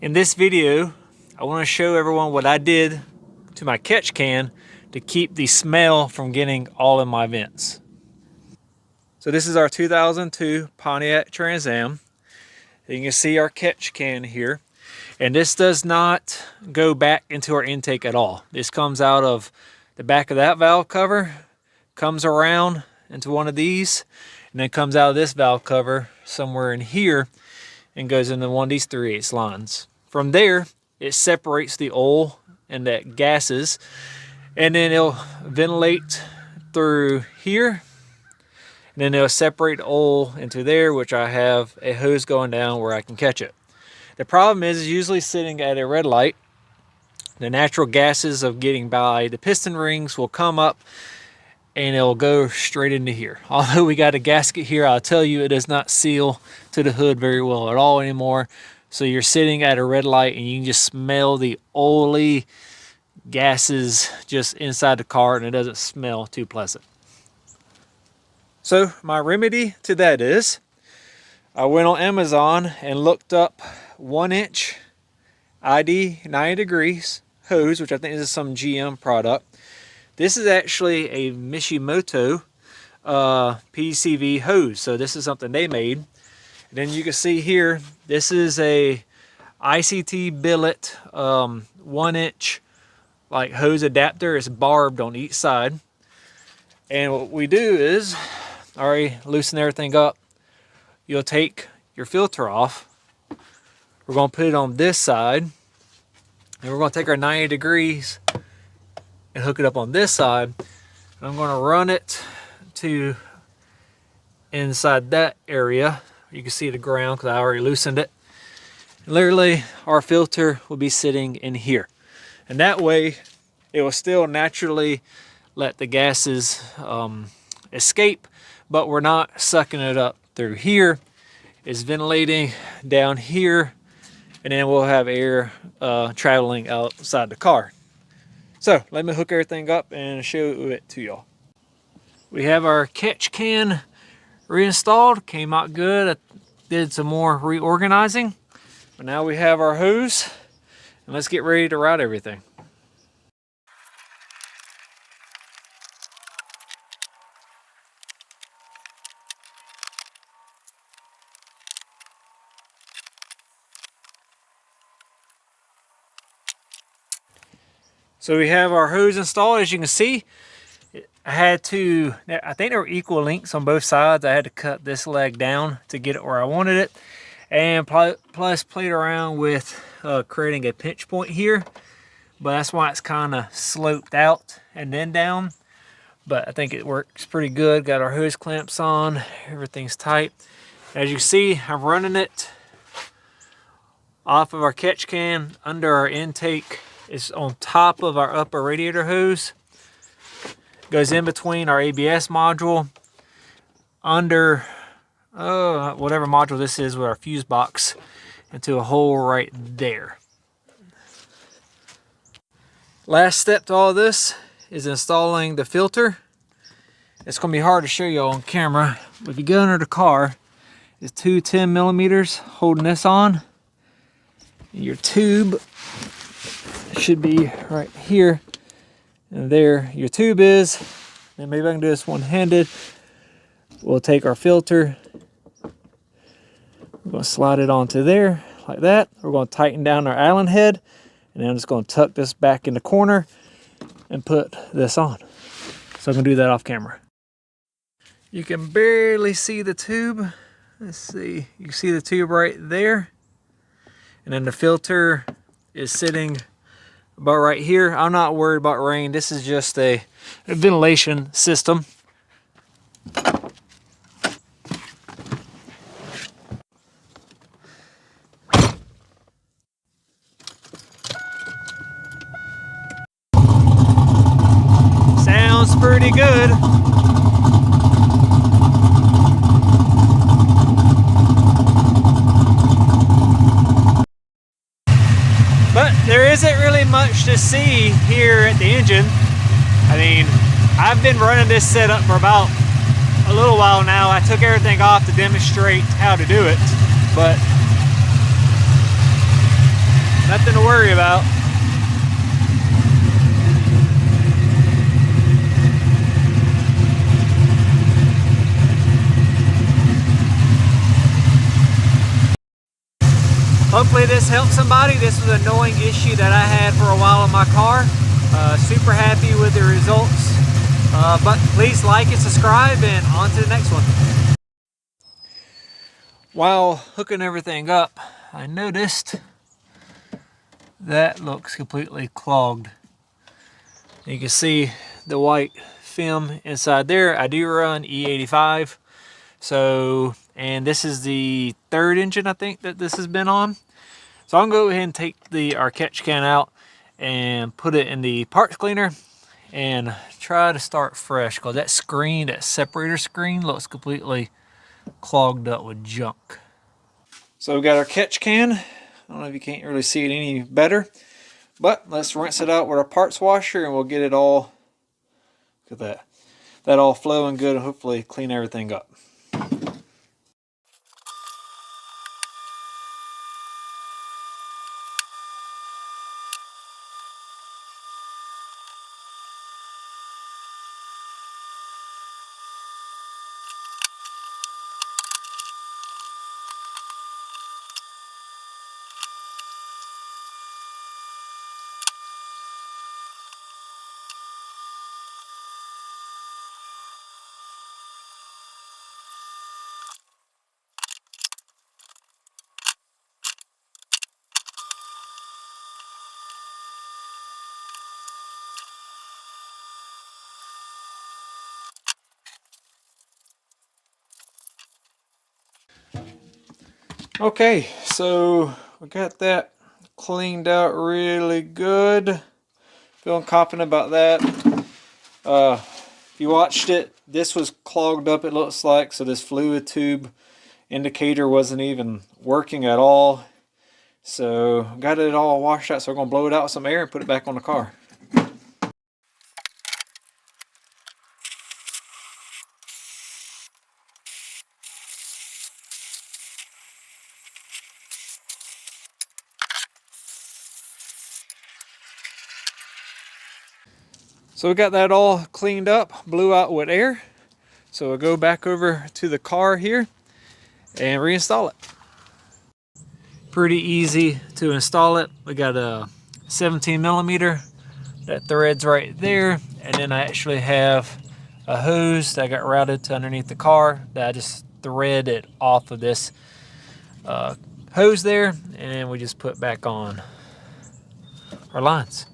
In this video, I want to show everyone what I did to my catch can to keep the smell from getting all in my vents. So this is our 2002 Pontiac Trans Am. You can see our catch can here. And this does not go back into our intake at all. This comes out of the back of that valve cover, comes around into one of these, and then comes out of this valve cover somewhere in here and goes into one of these 3/8 lines. From there, it separates the oil and the gases, and then it'll ventilate through here, and then it'll separate the oil into there, which I have a hose going down where I can catch it. The problem is usually sitting at a red light, the natural gases of getting by the piston rings will come up and it'll go straight into here. Although we got a gasket here, I'll tell you it does not seal to the hood very well at all anymore. So you're sitting at a red light and you can just smell the oily gases just inside the car, and it doesn't smell too pleasant. So my remedy to that is I went on Amazon and looked up 1-inch ID 90 degrees hose, which I think is some GM product. This is actually a Mishimoto PCV hose, so this is something they made. And then you can see here, this is a ICT Billet 1-inch like hose adapter. It's barbed on each side. And what we do is, already loosen everything up. You'll take your filter off. We're going to put it on this side, and we're going to take our 90 degrees and hook it up on this side. And I'm going to run it to inside that area. You can see the ground because I already loosened it. Literally, our filter will be sitting in here, and that way it will still naturally let the gases escape, but we're not sucking it up through here. It's ventilating down here, and then we'll have air traveling outside the car. So let me hook everything up and show it to y'all. We have our catch can reinstalled. Came out good. I did some more reorganizing, but now we have our hose, and let's get ready to route everything. So we have our hose installed. As you can see, I think there were equal lengths on both sides. I had to cut this leg down to get it where I wanted it, and plus played around with creating a pinch point here, but that's why it's kind of sloped out and then down. But I think it works pretty good. Got our hose clamps on, everything's tight. As you see, I'm running it off of our catch can under our intake. It's on top of our upper radiator hose. Goes in between our ABS module, under whatever module this is with our fuse box, into a hole right there. Last step to all of this is installing the filter. It's going to be hard to show you on camera. If you go under the car, it's two 10mm holding this on. Your tube should be right here, and there your tube is. And maybe I can do this one-handed. We'll take our filter, we're going to slide it onto there like that. We're going to tighten down our Allen head, and then I'm just going to tuck this back in the corner and put this on. So I'm going to do that off camera. You can barely see the tube. Let's see, you can see the tube right there, and then the filter is sitting about right here. I'm not worried about rain. This is just a ventilation system. Sounds pretty good. But there isn't really much to see here at the engine. I mean, I've been running this setup for about a little while now. I took everything off to demonstrate how to do it, but to worry about. Hopefully this helps somebody. This was an annoying issue that I had for a while in my car. Super happy with the results. But please like and subscribe, and on to the next one. While hooking everything up, I noticed that looks completely clogged. You can see the white film inside there. I do run E85. So, and this is the third engine I think that this has been on. So I'm gonna go ahead and take our catch can out and put it in the parts cleaner and try to start fresh, because that screen, that separator screen, looks completely clogged up with junk. So we've got our catch can. I don't know if you can't really see it any better, but let's rinse it out with our parts washer and we'll get it all, look at that all flowing good, and hopefully clean everything up. Okay, so we got that cleaned out really good. Feeling confident about that. If you watched it, this was clogged up, it looks like, so this fluid tube indicator wasn't even working at all. So got it all washed out, so we're gonna blow it out with some air and put it back on the car. So we got that all cleaned up, blew out with air. So we'll go back over to the car here and reinstall it. Pretty easy to install it. We got a 17 millimeter that threads right there, and then I actually have a hose that got routed to underneath the car that I just thread it off of this hose there, and we just put back on our lines.